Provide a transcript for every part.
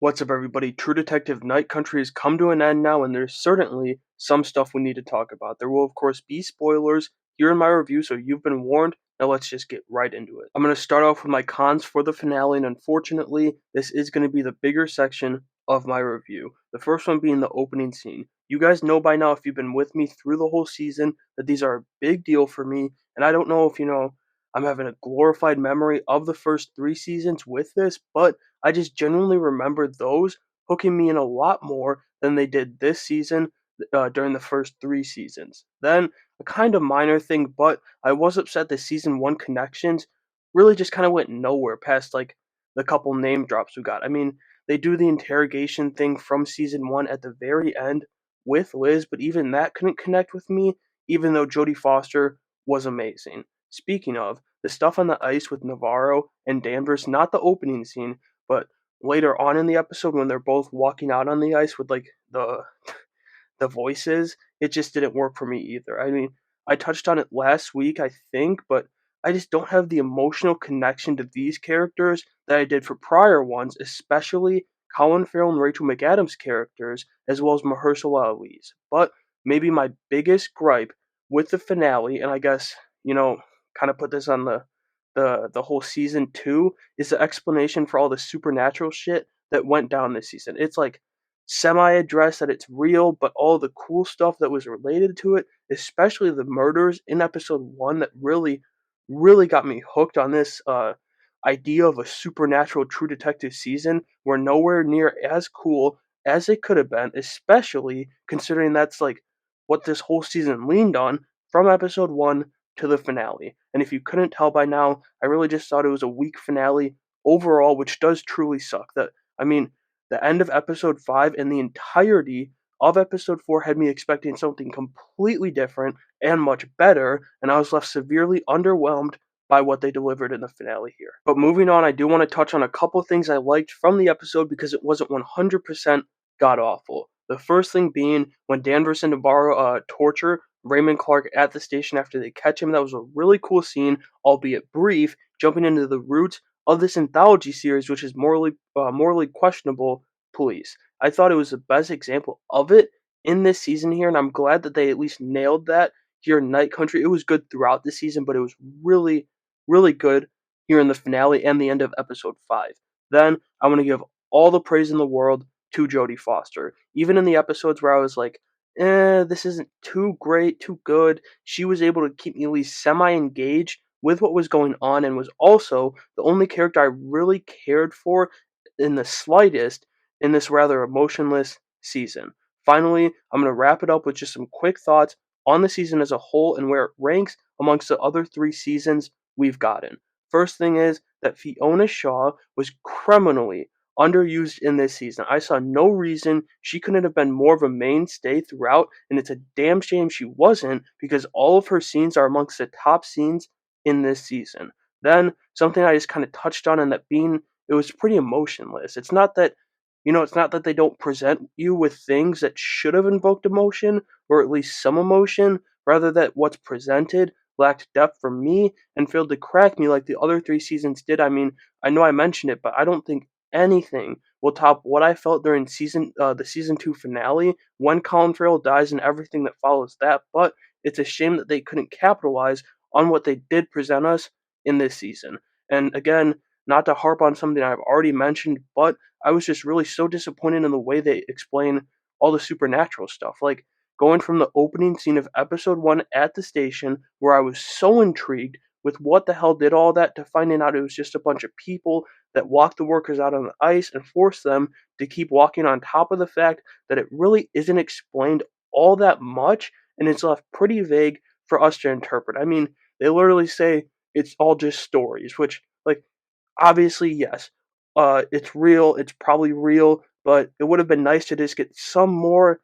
What's up, everybody? True Detective Night Country has come to an end now, and there's certainly some stuff we need to talk about. There will, of course, be spoilers here in my review, so you've been warned. Now let's just get right into it. I'm going to start off with my cons for the finale, and unfortunately, this is going to be the bigger section of my review. The first one being the opening scene. You guys know by now, if you've been with me through the whole season, that these are a big deal for me, and I don't know if I'm having a glorified memory of the first three seasons with this, but I just genuinely remember those hooking me in a lot more than they did this season during the first three seasons. Then, a kind of minor thing, but I was upset that season one connections really just kind of went nowhere past like the couple name drops we got. I mean, they do the interrogation thing from season one at the very end with Liz, but even that couldn't connect with me, even though Jodie Foster was amazing. Speaking of, the stuff on the ice with Navarro and Danvers, not the opening scene, but later on in the episode when they're both walking out on the ice with like the voices, it just didn't work for me either. I mean, I touched on it last week, I think, but I just don't have the emotional connection to these characters that I did for prior ones, especially Colin Farrell and Rachel McAdams characters, as well as Mahershala Ali's. But maybe my biggest gripe with the finale, and I guess, kind of put this on the whole season two, is the explanation for all the supernatural shit that went down this season. It's like semi-addressed that it's real, but all the cool stuff that was related to it, especially the murders in episode one, that really got me hooked on this idea of a supernatural True Detective season, were nowhere near as cool as it could have been, especially considering that's like what this whole season leaned on from episode one to the finale. And if you couldn't tell by now, I really just thought it was a weak finale overall, which does truly suck. I mean, the end of episode 5 and the entirety of episode 4 had me expecting something completely different and much better, and I was left severely underwhelmed by what they delivered in the finale here. But moving on, I do want to touch on a couple things I liked from the episode because it wasn't 100% god awful. The first thing being when Danvers and Navarro torture Raymond Clark at the station after they catch him. That was a really cool scene, albeit brief, jumping into the roots of this anthology series, which is morally questionable police. I thought it was the best example of it in this season here, and I'm glad that they at least nailed that here in Night Country. It was good throughout the season, but it was really, really good here in the finale and the end of episode 5. Then I want to give all the praise in the world to Jodie Foster. Even in the episodes where I was like, this isn't too great, too good, she was able to keep me at least semi-engaged with what was going on, and was also the only character I really cared for in the slightest in this rather emotionless season. Finally, I'm going to wrap it up with just some quick thoughts on the season as a whole and where it ranks amongst the other three seasons we've gotten. First thing is that Fiona Shaw was criminally underused in this season. I saw no reason she couldn't have been more of a mainstay throughout, and it's a damn shame she wasn't because all of her scenes are amongst the top scenes in this season. Then something I just kind of touched on, and that being it was pretty emotionless. It's not that they don't present you with things that should have invoked emotion or at least some emotion, rather that what's presented lacked depth for me and failed to crack me like the other three seasons did. I mean, I know I mentioned it, but I don't think anything will top what I felt during the season 2 finale when Colin Farrell dies and everything that follows that. But it's a shame that they couldn't capitalize on what they did present us in this season. And again, not to harp on something I've already mentioned, but I was just really so disappointed in the way they explain all the supernatural stuff. Like going from the opening scene of episode 1 at the station, where I was so intrigued with what the hell did all that, to finding out it was just a bunch of people that walked the workers out on the ice and forced them to keep walking, on top of the fact that it really isn't explained all that much and it's left pretty vague for us to interpret. I mean, they literally say it's all just stories, which, like, obviously, yes, it's real, it's probably real, but it would have been nice to just get some more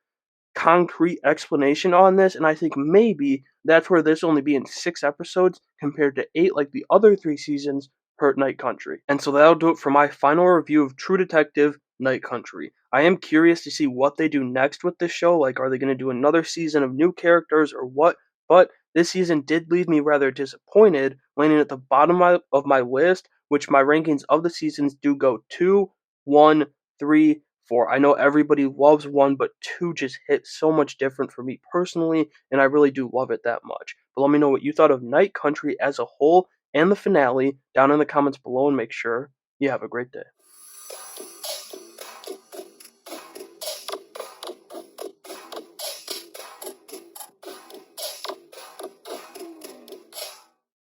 concrete explanation on this, and I think maybe that's where this only being 6 episodes compared to 8 like the other 3 seasons hurt Night Country. And so that'll do it for my final review of True Detective Night Country. I am curious to see what they do next with this show. Like, are they going to do another season of new characters or what? But this season did leave me rather disappointed, landing at the bottom of my list, which my rankings of the seasons do go 2, 1, 3, 4. I know everybody loves 1, but 2 just hit so much different for me personally, and I really do love it that much. But let me know what you thought of Night Country as a whole and the finale down in the comments below, and make sure you have a great day.